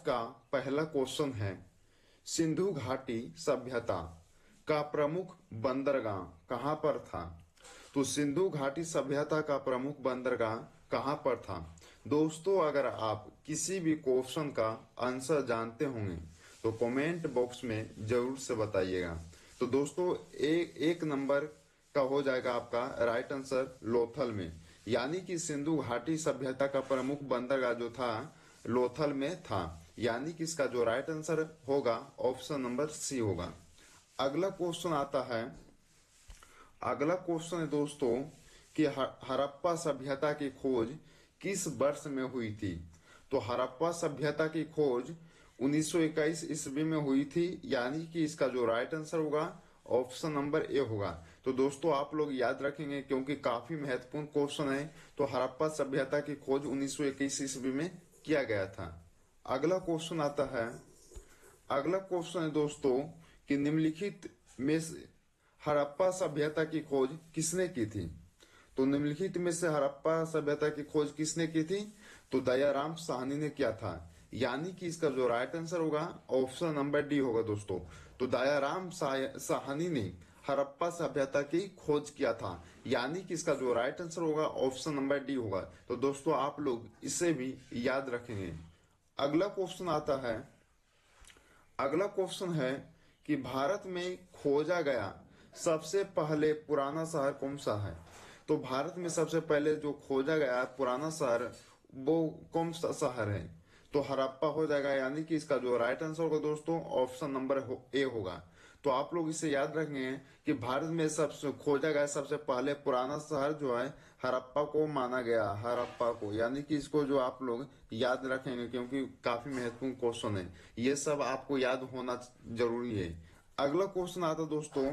का पहला क्वेश्चन है, सिंधु घाटी सभ्यता का प्रमुख बंदरगाह कहाँ पर था? तो सिंधु घाटी सभ्यता का प्रमुख बंदरगाह कहाँ पर था? दोस्तों, अगर आप किसी भी क्वेश्चन का आंसर जानते होंगे तो कमेंट बॉक्स में जरूर से बताइएगा। तो दोस्तों, एक नंबर का हो जाएगा आपका राइट आंसर लोथल में, यानी कि सिंधु घाटी सभ्यता का प्रमुख बंदरगाह जो था लोथल में था, यानी कि इसका जो राइट आंसर होगा ऑप्शन नंबर सी होगा। अगला क्वेश्चन आता है, अगला क्वेश्चन है दोस्तों कि हड़प्पा सभ्यता की खोज किस वर्ष में हुई थी? तो हड़प्पा सभ्यता की खोज 1921 ईस्वी में हुई थी, यानी कि इसका जो राइट आंसर होगा ऑप्शन नंबर ए होगा। तो दोस्तों, आप लोग याद रखेंगे क्योंकि काफी महत्वपूर्ण क्वेश्चन है। तो हड़प्पा सभ्यता की खोज 1921 ईस्वी में किया गया था। अगला क्वेश्चन आता है, अगला क्वेश्चन है दोस्तों कि निम्नलिखित में से हड़प्पा सभ्यता की खोज किसने की थी? तो निम्नलिखित में से हड़प्पा सभ्यता की खोज किसने की थी? तो दयाराम साहनी ने किया था, यानी कि इसका जो राइट आंसर होगा ऑप्शन नंबर डी होगा दोस्तों। तो दयाराम साहनी ने हड़प्पा सभ्यता की खोज किया था, यानी कि इसका जो राइट आंसर होगा ऑप्शन नंबर डी होगा। तो दोस्तों, आप लोग इसे भी याद रखेंगे। अगला क्वेश्चन आता है, अगला क्वेश्चन है कि भारत में खोजा गया सबसे पहले पुराना शहर कौन सा है? तो भारत में सबसे पहले जो खोजा गया पुराना शहर वो कौन सा शहर है? तो हड़प्पा हो जाएगा, यानी कि इसका जो राइट आंसर होगा दोस्तों ऑप्शन नंबर ए होगा। तो आप लोग इसे याद रखेंगे कि भारत में सबसे खोजा गया सबसे पहले पुराना शहर जो है हड़प्पा को माना गया, हड़प्पा को, यानी कि इसको जो आप लोग याद रखेंगे क्योंकि काफी महत्वपूर्ण क्वेश्चन है, ये सब आपको याद होना जरूरी है। अगला क्वेश्चन आता दोस्तों,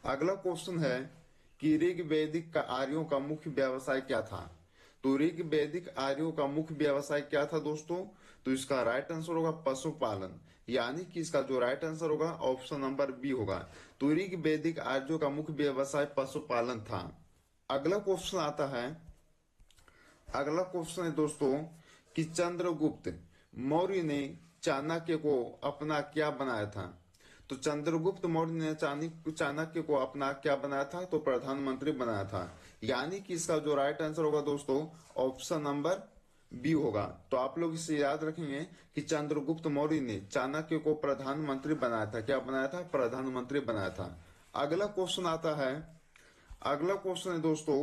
अगला क्वेश्चन है कि ऋग वैदिक का आर्यों का मुख्य व्यवसाय क्या था? तो ऋग वैदिक आर्यों का मुख्य व्यवसाय क्या था दोस्तों? तो इसका राइट आंसर होगा पशुपालन, यानी कि इसका जो राइट आंसर होगा ऑप्शन नंबर बी होगा। तो ऋग वैदिक आर्यों का मुख्य व्यवसाय पशुपालन था। अगला क्वेश्चन आता है, अगला क्वेश्चन है दोस्तों कि चंद्रगुप्त मौर्य ने चाणक्य को अपना क्या बनाया था? तो चंद्रगुप्त मौर्य ने चाणक्य को अपना क्या बनाया था? तो प्रधानमंत्री बनाया था, यानी कि इसका जो राइट आंसर होगा दोस्तों ऑप्शन नंबर बी होगा। तो आप लोग इसे याद रखेंगे कि चंद्रगुप्त मौर्य ने चाणक्य को प्रधानमंत्री बनाया था। क्या बनाया था? प्रधानमंत्री बनाया था। अगला क्वेश्चन आता है, अगला क्वेश्चन है दोस्तों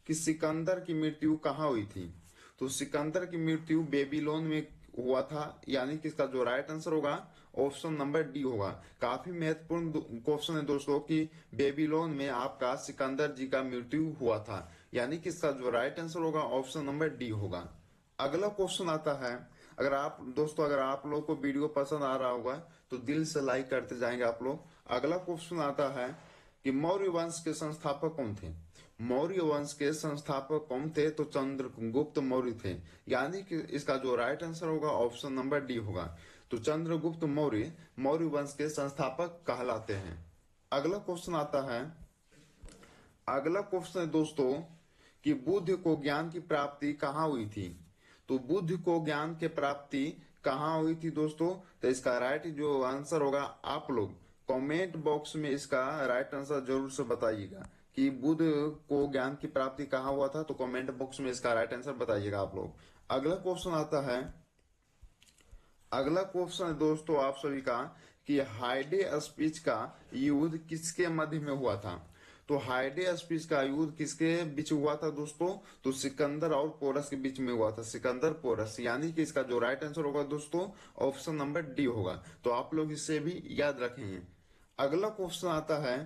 कि सिकंदर की मृत्यु कहाँ हुई थी? तो सिकंदर की मृत्यु बेबीलोन में हुआ था, यानी कि इसका जो राइट आंसर होगा ऑप्शन नंबर डी होगा। काफी महत्वपूर्ण क्वेश्चन है दोस्तों कि बेबीलोन में आपका सिकंदर जी का मृत्यु हुआ था, यानी कि इसका जो राइट आंसर होगा ऑप्शन नंबर डी होगा। अगला क्वेश्चन आता है, अगर आप दोस्तों अगर आप लोग को वीडियो पसंद आ रहा होगा तो दिल से लाइक करते जाएंगे आप लोग। अगला क्वेश्चन आता है कि मौर्य वंश के संस्थापक कौन थे? मौर्य वंश के संस्थापक कौन थे? तो चंद्रगुप्त मौर्य थे, यानी कि इसका जो राइट आंसर होगा ऑप्शन नंबर डी होगा। तो चंद्रगुप्त मौर्य मौर्य वंश के संस्थापक कहलाते हैं। अगला क्वेश्चन आता है, अगला क्वेश्चन है दोस्तों कि बुद्ध को ज्ञान की प्राप्ति कहाँ हुई थी? तो बुद्ध को ज्ञान की प्राप्ति कहाँ हुई थी दोस्तों? तो इसका राइट जो आंसर होगा आप लोग कमेंट बॉक्स में इसका राइट आंसर जरूर से बताइएगा कि बुद्ध को ज्ञान की प्राप्ति कहाँ हुआ था। तो कमेंट बॉक्स में इसका राइट आंसर बताइएगा आप लोग। अगला क्वेश्चन आता है, अगला क्वेश्चन है दोस्तों आप सभी का कि हाइडे स्पीच का युद्ध किसके मध्य में हुआ था? तो हाइडे स्पीच का युद्ध किसके बीच हुआ था दोस्तों? तो सिकंदर और पोरस के बीच में हुआ था, सिकंदर पोरस, यानी कि इसका जो राइट आंसर होगा दोस्तों ऑप्शन नंबर डी होगा। तो आप लोग इसे भी याद रखेंगे। अगला क्वेश्चन आता है,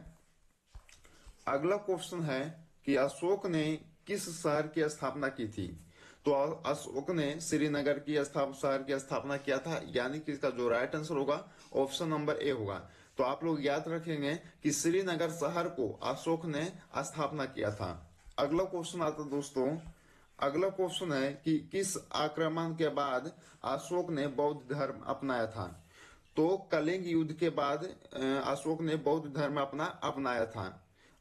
अगला क्वेश्चन है कि अशोक ने किस शहर की स्थापना की थी? तो अशोक ने श्रीनगर की शहर की स्थापना किया था, यानी कि इसका जो राइट आंसर होगा ऑप्शन नंबर ए होगा। तो आप लोग याद रखेंगे कि श्रीनगर शहर को अशोक ने स्थापना किया था। अगला क्वेश्चन आता दोस्तों, अगला क्वेश्चन है कि किस आक्रमण के बाद अशोक ने बौद्ध धर्म अपनाया था? तो कलिंग युद्ध के बाद अशोक ने बौद्ध धर्म अपनाया था।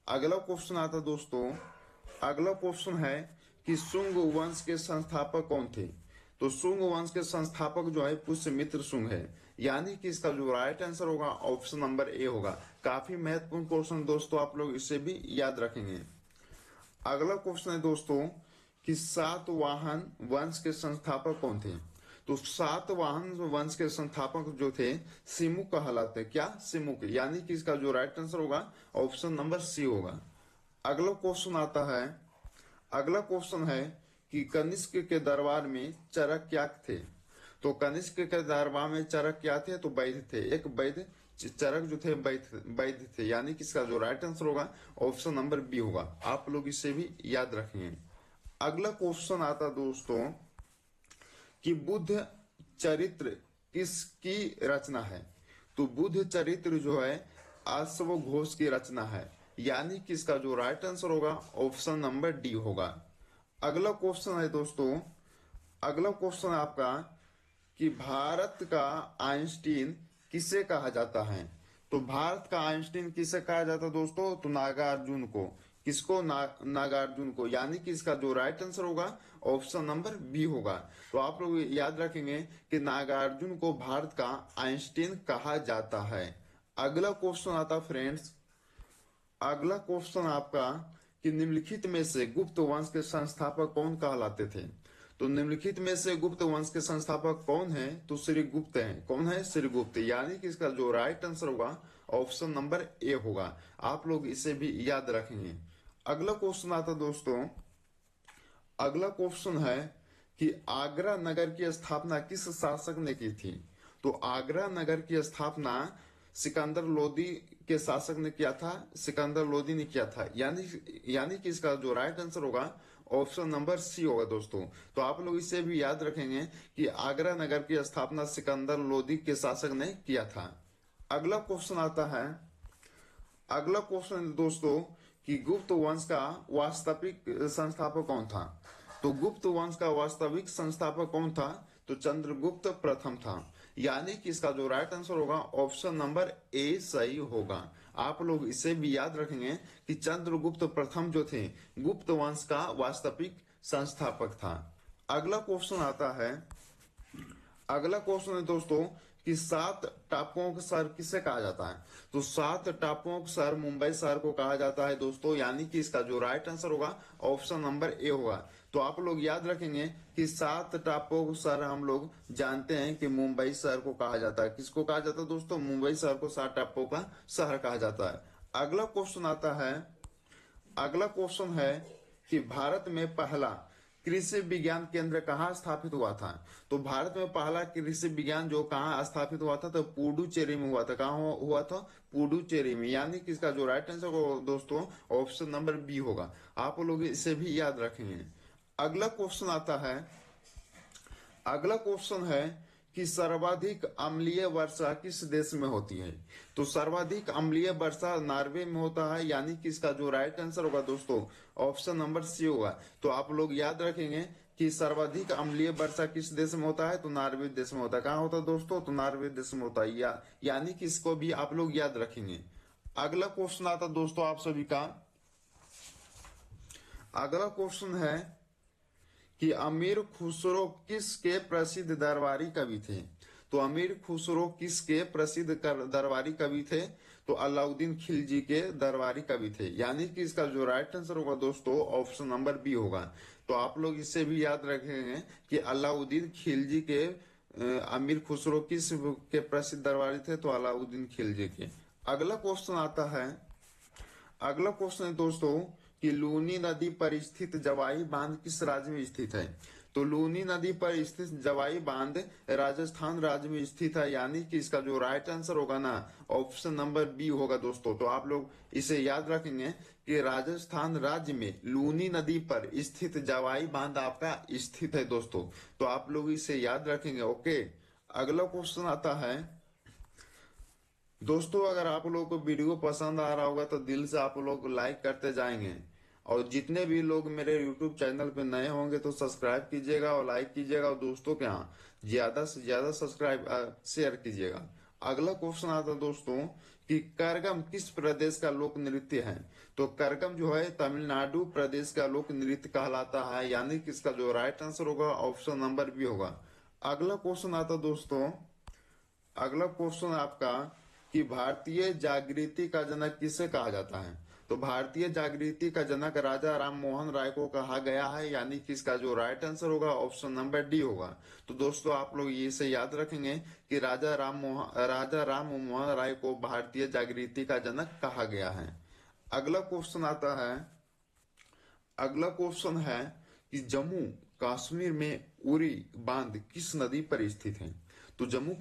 अगला क्वेश्चन आता दोस्तों, अगला क्वेश्चन है कि शुंग वंश के संस्थापक कौन थे? तो शुंग वंश के संस्थापक जो है पुष्यमित्र शुंग है, यानी कि इसका जो राइट आंसर होगा ऑप्शन नंबर ए होगा। काफी महत्वपूर्ण क्वेश्चन दोस्तों, आप लोग इसे भी याद रखेंगे। अगला क्वेश्चन है दोस्तों कि सातवाहन वंश के संस्थापक कौन थे? तो सातवाहन वंश के संस्थापक जो थे सिमुक कहलाते। क्या? सिमुक, यानी कि इसका जो राइट आंसर होगा ऑप्शन नंबर सी होगा। अगला क्वेश्चन आता है, अगला क्वेश्चन है कि कनिष्क के दरबार में चरक क्या थे? तो कनिष्क के दरबार में चरक क्या थे? तो वैद्य थे। एक वैद्य चरक जो थे वैद्य थे, यानी कि इसका जो राइट आंसर होगा ऑप्शन नंबर बी होगा। आप लोग इसे भी याद रखेंगे। अगला क्वेश्चन आता दोस्तों कि बुद्ध चरित्र किसकी रचना है? तो बुद्ध चरित्र जो है अश्व घोष की रचना है, यानी कि इसका जो राइट आंसर होगा ऑप्शन नंबर डी होगा। अगला क्वेश्चन है दोस्तों, अगला क्वेश्चन आपका कि भारत का आइंस्टीन किसे कहा जाता है? तो भारत का आइंस्टीन किसे कहा जाता है दोस्तों? तो नागार्जुन को। किसको? नागार्जुन को, यानी कि इसका जो राइट आंसर होगा ऑप्शन नंबर बी होगा। तो आप लोग याद रखेंगे कि नागार्जुन को भारत का आइंस्टीन कहा जाता है। अगला क्वेश्चन आता फ्रेंड्स, अगला क्वेश्चन आपका कि निम्नलिखित में से गुप्त वंश के संस्थापक कौन कहलाते थे? तो निम्नलिखित में से गुप्त वंश के संस्थापक कौन है? तो श्रीगुप्त हैं। कौन है? श्रीगुप्त, यानी कि इसका जो राइट आंसर होगा ऑप्शन नंबर ए होगा। आप लोग इसे भी याद रखेंगे। अगला क्वेश्चन आता दोस्तों, अगला क्वेश्चन है कि आगरा नगर की स्थापना किस शासक ने की थी? तो आगरा नगर की स्थापना सिकंदर लोदी के शासक ने किया था। सिकंदर लोदी ने किया था, यानी कि इसका जो राइट आंसर होगा ऑप्शन नंबर सी होगा दोस्तों। तो आप लोग इसे भी याद रखेंगे कि आगरा नगर की स्थापना सिकंदर लोदी के शासक ने किया था। अगला क्वेश्चन आता है, अगला क्वेश्चन दोस्तों कि गुप्त वंश का वास्तविक संस्थापक कौन था? तो गुप्त वंश का वास्तविक संस्थापक कौन था? तो चंद्रगुप्त प्रथम था, यानी कि इसका जो राइट आंसर होगा ऑप्शन नंबर ए सही होगा। आप लोग इसे भी याद रखेंगे कि चंद्रगुप्त प्रथम जो थे गुप्त वंश का वास्तविक संस्थापक था। अगला क्वेश्चन आता है, अगला क्वेश्चन है दोस्तों कि 7 टापुओं का शहर किसे कहा जाता है? तो 7 टापुओं का शहर मुंबई शहर को कहा जाता है दोस्तों, यानी कि इसका जो राइट आंसर होगा ऑप्शन नंबर ए होगा। तो आप लोग याद रखेंगे कि 7 टापुओं का शहर हम लोग जानते हैं कि मुंबई शहर को कहा जाता है। किसको कहा जाता है दोस्तों? मुंबई शहर को 7 टापुओं का शहर कहा जाता है। अगला क्वेश्चन आता है, अगला क्वेश्चन है कि भारत में पहला कृषि विज्ञान केंद्र कहाँ स्थापित हुआ था? तो भारत में पहला कृषि विज्ञान जो कहाँ स्थापित हुआ था? तो पुडुचेरी में हुआ था। कहाँ हुआ था? पुडुचेरी में, यानी कि इसका जो राइट आंसर होगा दोस्तों ऑप्शन नंबर बी होगा। आप लोग इसे भी याद रखेंगे। अगला क्वेश्चन आता है, अगला क्वेश्चन है कि सर्वाधिक अम्लीय वर्षा किस देश में होती है? तो सर्वाधिक अम्लीय वर्षा नॉर्वे में होता है, यानी कि इसका जो राइट आंसर होगा दोस्तों ऑप्शन नंबर सी होगा। तो आप लोग याद रखेंगे कि सर्वाधिक अम्लीय वर्षा किस देश में होता है? तो नॉर्वे देश में होता है। कहाँ होता है दोस्तों? तो नॉर्वे देश में होता है, यानी कि इसको भी आप लोग याद रखेंगे। अगला क्वेश्चन आता दोस्तों आप सभी का, अगला क्वेश्चन है कि अमीर खुसरो किसके प्रसिद्ध दरबारी कवि थे? तो अमीर खुसरो किसके प्रसिद्ध दरबारी कवि थे? तो अलाउद्दीन खिलजी के दरबारी कवि थे, यानी कि इसका जो राइट आंसर होगा दोस्तों ऑप्शन नंबर बी होगा। तो आप लोग इसे भी याद रखेंगे कि अलाउद्दीन खिलजी के अमीर खुसरो किस के प्रसिद्ध दरबारी थे? तो अलाउद्दीन खिलजी के। अगला क्वेश्चन आता है, अगला क्वेश्चन है दोस्तों कि लूनी नदी पर स्थित जवाई बांध किस राज्य में स्थित है? तो लूनी नदी पर स्थित जवाई बांध राजस्थान राज्य में स्थित है, यानी कि इसका जो राइट आंसर होगा ना ऑप्शन नंबर बी होगा दोस्तों। तो आप लोग इसे याद रखेंगे कि राजस्थान राज्य में लूनी नदी पर स्थित जवाई बांध आपका स्थित है दोस्तों। तो आप लोग इसे याद रखेंगे। ओके, अगला क्वेश्चन आता है दोस्तों, अगर आप लोगों को वीडियो पसंद आ रहा होगा तो दिल से आप लोग लाइक करते जाएंगे, और जितने भी लोग मेरे YouTube चैनल पे नए होंगे तो सब्सक्राइब कीजिएगा और लाइक कीजिएगा, और दोस्तों के यहाँ ज्यादा से ज्यादा सब्सक्राइब शेयर कीजिएगा। अगला क्वेश्चन आता है दोस्तों कि करगम किस प्रदेश का लोक नृत्य है। तो करगम जो है तमिलनाडु प्रदेश का लोक नृत्य कहलाता है, यानी कि इसका जो राइट आंसर होगा ऑप्शन नंबर बी होगा। अगला क्वेश्चन आता है दोस्तों, अगला क्वेश्चन आपका कि भारतीय जागृति का जनक किसे कहा जाता है। तो भारतीय जागृति का जनक राजा राम मोहन राय को कहा गया है, यानी कि इसका जो राइट आंसर होगा ऑप्शन नंबर डी होगा। तो दोस्तों आप लोग ये से याद रखेंगे कि राजा राम मोहन राय को भारतीय जागृति का जनक कहा गया है। अगला क्वेश्चन आता है, अगला क्वेश्चन है कि जम्मू कश्मीर में उरी बांध किस नदी पर स्थित है। तो जम्मू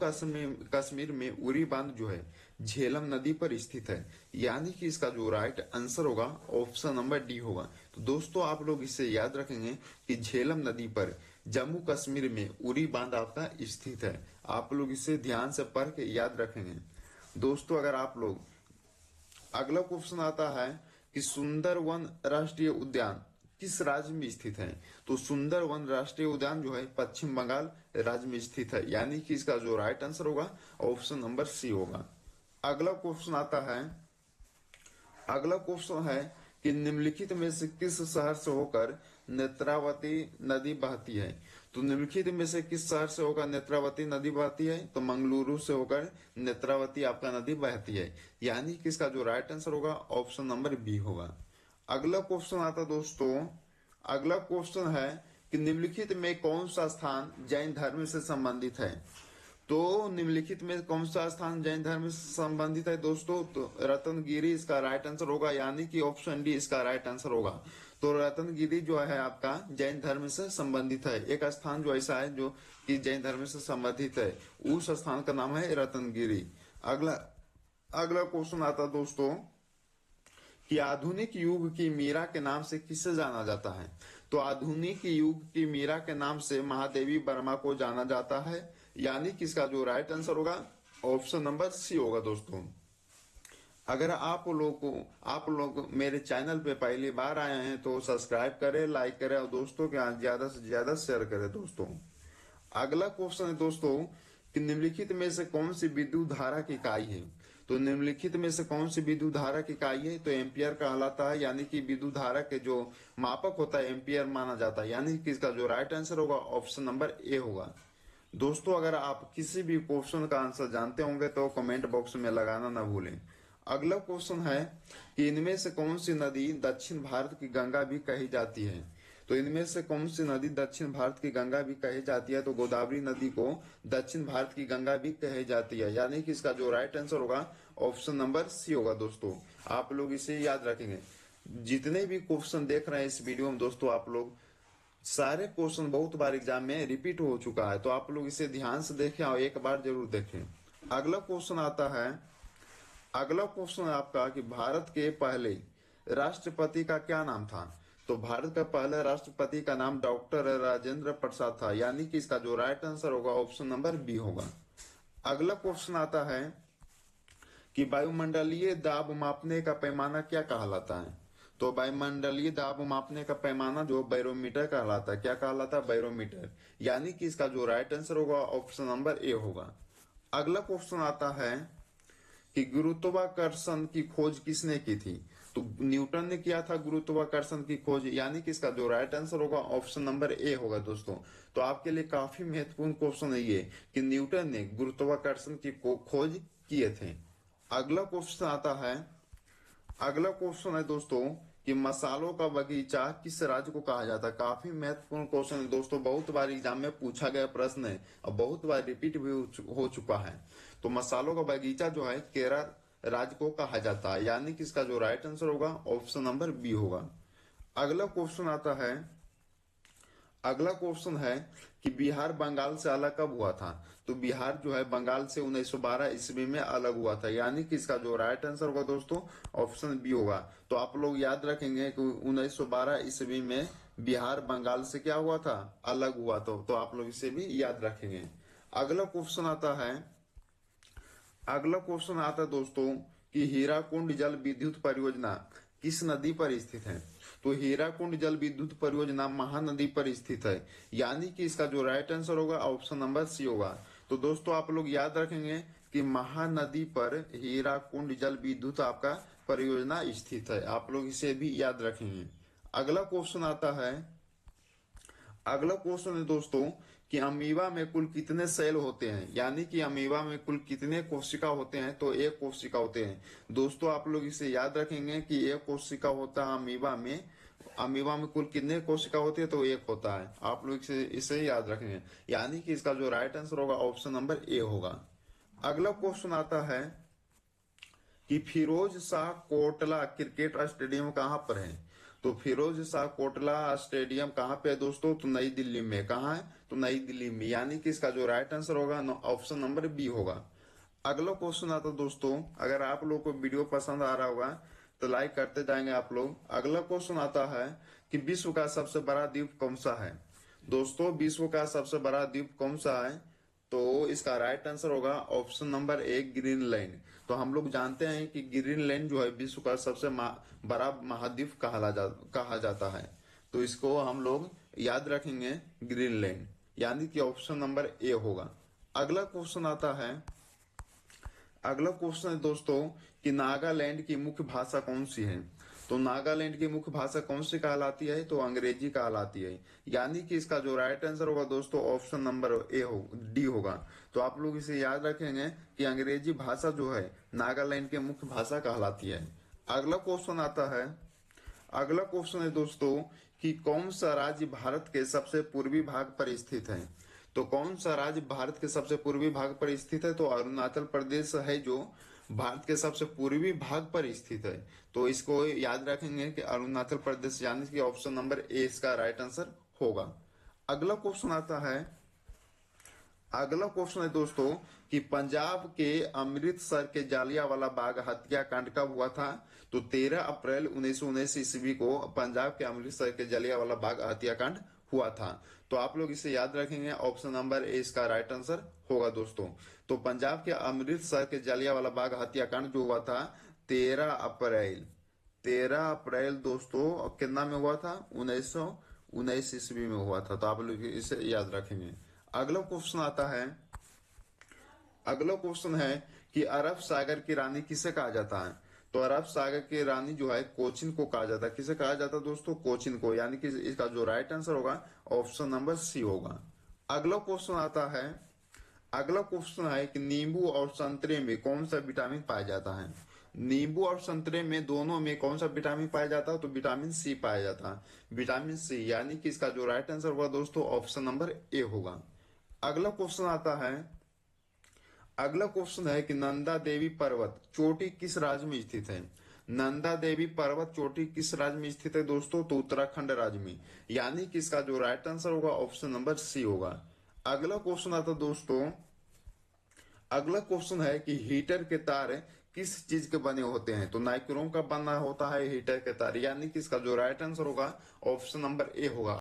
कश्मीर में उरी बांध जो है झेलम नदी पर स्थित है, यानी कि इसका जो राइट आंसर होगा ऑप्शन नंबर डी होगा। तो दोस्तों आप लोग इसे याद रखेंगे कि झेलम नदी पर जम्मू कश्मीर में उरी बांध आपका स्थित है। आप लोग इसे ध्यान से पढ़ के याद रखेंगे। दोस्तों अगर आप लोग, अगला क्वेश्चन आता है कि सुंदरवन राष्ट्रीय उद्यान किस राज्य में स्थित है। तो सुंदरवन राष्ट्रीय उद्यान जो है पश्चिम बंगाल राज्य में स्थित है, यानी कि इसका जो राइट आंसर होगा ऑप्शन नंबर सी होगा। अगला क्वेश्चन आता है, अगला क्वेश्चन है कि निम्नलिखित में से किस शहर से होकर नेत्रावती नदी बहती है। तो निम्नलिखित में से किस शहर से होकर नेत्रावती नदी बहती है। तो मंगलुरु से होकर नेत्रावती आपका नदी बहती है, यानी कि इसका जो राइट आंसर होगा ऑप्शन नंबर बी होगा। अगला क्वेश्चन आता दोस्तों, अगला क्वेश्चन है कि निम्नलिखित में कौन सा स्थान जैन धर्म से संबंधित है। तो निम्नलिखित में कौन सा स्थान जैन धर्म से संबंधित है दोस्तों। तो रत्नगिरी इसका राइट आंसर होगा, यानी कि ऑप्शन डी इसका राइट आंसर होगा। तो रत्नगिरी जो है आपका जैन धर्म से संबंधित है। एक स्थान जो ऐसा है जो कि जैन धर्म से संबंधित है, उस स्थान का नाम है रत्नगिरी। अगला अगला क्वेश्चन आता दोस्तों कि आधुनिक युग की मीरा के नाम से किसे जाना जाता है। तो आधुनिक युग की मीरा के नाम से महादेवी वर्मा को जाना जाता है, यानी कि इसका जो राइट आंसर होगा ऑप्शन नंबर सी होगा। दोस्तों अगर आप लोग मेरे चैनल पे पहली बार आए हैं तो सब्सक्राइब करें, लाइक करें और दोस्तों के यहाँ ज्यादा से ज्यादा शेयर करें। दोस्तों अगला क्वेश्चन है दोस्तों कि निम्नलिखित में से कौन सी विद्युत धारा की इकाई है। तो निम्नलिखित में से कौन सी विद्युत धारा की इकाई है। तो एम्पियर कहलाता है, यानी कि विद्युत धारा के जो मापक होता है एम्पियर माना जाता है, यानी कि इसका जो राइट आंसर होगा ऑप्शन नंबर ए होगा। दोस्तों अगर आप किसी भी क्वेश्चन का आंसर जानते होंगे तो कमेंट बॉक्स में लगाना ना भूलें। अगला क्वेश्चन है कि इनमें से कौन सी नदी दक्षिण भारत की गंगा भी कही जाती है। तो इनमें से कौन सी नदी दक्षिण भारत की गंगा भी कही जाती है। तो गोदावरी नदी को दक्षिण भारत की गंगा भी कही जाती है, यानी कि इसका जो राइट आंसर होगा ऑप्शन नंबर सी होगा। दोस्तों आप लोग इसे याद रखेंगे। जितने भी क्वेश्चन देख रहे हैं इस वीडियो में दोस्तों, आप लोग सारे क्वेश्चन बहुत बार एग्जाम में रिपीट हो चुका है, तो आप लोग इसे ध्यान से देखें और एक बार जरूर देखें। अगला क्वेश्चन आता है, अगला क्वेश्चन है आपका कि भारत के पहले राष्ट्रपति का क्या नाम था। तो भारत का पहला राष्ट्रपति का नाम डॉक्टर राजेंद्र प्रसाद था, यानी कि इसका जो राइट आंसर होगा ऑप्शन नंबर बी होगा। अगला क्वेश्चन आता है कि वायुमंडलीय दाब मापने का पैमाना क्या कहलाता है। तो वायुमंडलीय दाब मापने का पैमाना जो बैरोमीटर कहलाता है, क्या कहलाता है, बैरोमीटर, यानी कि इसका जो राइट आंसर होगा ऑप्शन नंबर ए होगा। अगला क्वेश्चन आता है कि गुरुत्वाकर्षण की खोज किसने की थी। तो न्यूटन ने किया था गुरुत्वाकर्षण की खोज, यानी कि इसका जो राइट आंसर होगा ऑप्शन नंबर ए होगा। दोस्तों तो आपके लिए काफी महत्वपूर्ण क्वेश्चन है ये कि न्यूटन ने गुरुत्वाकर्षण की खोज किए थे। अगला क्वेश्चन आता है, अगला क्वेश्चन है दोस्तों कि मसालों का बगीचा किस राज्य को कहा जाता है। काफी महत्वपूर्ण क्वेश्चन है दोस्तों, बहुत बार एग्जाम में पूछा गया प्रश्न है और बहुत बार रिपीट भी हो चुका है। तो मसालों का बगीचा जो है केरल राज्य को कहा जाता है, यानी कि इसका जो राइट आंसर होगा ऑप्शन नंबर बी होगा। अगला क्वेश्चन आता है, अगला क्वेश्चन है कि बिहार बंगाल से अलग कब हुआ था। तो बिहार जो है बंगाल से 1912 ईस्वी में अलग हुआ था, यानी कि इसका जो राइट आंसर होगा दोस्तों ऑप्शन बी होगा। तो आप लोग याद रखेंगे कि 1912 ईस्वी में बिहार बंगाल से क्या हुआ था, अलग हुआ। तो आप लोग इसे भी याद रखेंगे। अगला क्वेश्चन आता है, अगला क्वेश्चन आता है दोस्तों कि हीराकुंड जल विद्युत परियोजना किस नदी पर स्थित है। तो हीराकुंड जल विद्युत परियोजना महानदी पर स्थित है, यानी कि इसका जो राइट आंसर होगा ऑप्शन नंबर सी होगा। तो दोस्तों आप लोग याद रखेंगे कि महानदी पर हीराकुंड जल विद्युत आपका परियोजना स्थित है। आप लोग इसे भी याद रखेंगे। अगला क्वेश्चन आता है, अगला क्वेश्चन है दोस्तों कि अमीबा में कुल कितने सेल होते हैं, यानी कि अमीबा में कुल कितने कोशिका होते हैं। तो एक कोशिका होते हैं दोस्तों। आप लोग इसे याद रखेंगे कि एक कोशिका होता है अमीबा में। अमीबा में कुल कितने कोशिका होती है, तो एक होता है। आप लोग इसे याद रखेंगे, यानी कि इसका जो राइट आंसर होगा ऑप्शन नंबर ए होगा। अगला क्वेश्चन आता है कि फिरोज शाह कोटला क्रिकेट स्टेडियम कहाँ पर है। तो फिरोज शाह कोटला स्टेडियम कहाँ पे है दोस्तों, तो नई दिल्ली में। कहाँ है, तो नई दिल्ली में, यानी कि इसका जो राइट आंसर होगा ऑप्शन नंबर बी होगा। अगला क्वेश्चन आता है दोस्तों, अगर आप लोग को वीडियो पसंद आ रहा होगा तो लाइक करते जाएंगे आप लोग। अगला क्वेश्चन आता है कि विश्व का सबसे बड़ा द्वीप कौन सा है। दोस्तों विश्व का सबसे बड़ा द्वीप कौन सा है, तो इसका राइट आंसर होगा ऑप्शन नंबर ए ग्रीनलैंड। तो हम लोग जानते हैं कि ग्रीनलैंड जो है विश्व का सबसे बड़ा महाद्वीप कहा जाता है। तो इसको हम लोग याद रखेंगे ग्रीनलैंड, यानी कि ऑप्शन नंबर ए होगा। अगला क्वेश्चन आता है, अगला क्वेश्चन है दोस्तों कि नागालैंड की मुख्य भाषा कौन सी है। तो नागालैंड की मुख्य भाषा कौन सी कहलाती है, तो अंग्रेजी कहलाती है, यानी कि इसका जो राइट आंसर होगा दोस्तों ऑप्शन नंबर डी होगा। तो आप लोग इसे याद रखेंगे कि अंग्रेजी भाषा जो है नागालैंड की मुख्य भाषा कहलाती है। अगला क्वेश्चन आता है, अगला क्वेश्चन है दोस्तों कि कौन सा राज्य भारत के सबसे पूर्वी भाग पर स्थित है। तो कौन सा राज्य भारत के सबसे पूर्वी भाग पर स्थित है, तो अरुणाचल प्रदेश है जो भारत के सबसे पूर्वी भाग पर स्थित है। तो इसको याद रखेंगे कि अरुणाचल प्रदेश, यानी कि ऑप्शन नंबर ए इसका राइट आंसर होगा। अगला क्वेश्चन आता है, अगला क्वेश्चन है दोस्तों कि पंजाब के अमृतसर के जालियांवाला बाग हत्याकांड कब हुआ था। तो 13 अप्रैल 1919 ईस्वी को पंजाब के अमृतसर के जालियांवाला बाग हत्याकांड हुआ था। तो आप लोग इसे याद रखेंगे, ऑप्शन नंबर ए इसका राइट आंसर होगा दोस्तों। तो पंजाब के अमृतसर के जालियांवाला बाग हत्याकांड जो हुआ था 13 अप्रैल दोस्तों कितना में हुआ था, 1919 ईस्वी में हुआ था। तो आप लोग इसे याद रखेंगे। अगला क्वेश्चन आता है, अगला क्वेश्चन है कि अरब सागर की रानी किसे कहा जाता है। तो अरब सागर की रानी जो है कोचिन को कहा जाता है। किसे कहा जाता है दोस्तों, कोचिन को, यानी कि इसका जो राइट आंसर होगा ऑप्शन नंबर सी होगा। अगला क्वेश्चन आता है, अगला क्वेश्चन है कि नींबू और संतरे में कौन सा विटामिन पाया जाता है। नींबू और संतरे में दोनों में कौन सा विटामिन पाया जाता है, तो विटामिन सी पाया जाता है, विटामिन सी, यानी कि इसका जो राइट आंसर होगा दोस्तों ऑप्शन नंबर ए होगा। अगला क्वेश्चन आता है, अगला क्वेश्चन है कि नंदा देवी पर्वत चोटी किस राज्य में स्थित है। नंदा देवी पर्वत चोटी किस राज्य में स्थित है दोस्तों, तो उत्तराखंड राज्य में, यानी कि इसका जो राइट आंसर होगा ऑप्शन नंबर सी होगा। अगला क्वेश्चन आता दोस्तों, अगला क्वेश्चन है कि हीटर के तार किस चीज के बने होते हैं। तो नाइक्रोम का बना होता है हीटर के तार, यानी कि इसका जो राइट आंसर होगा ऑप्शन नंबर ए होगा।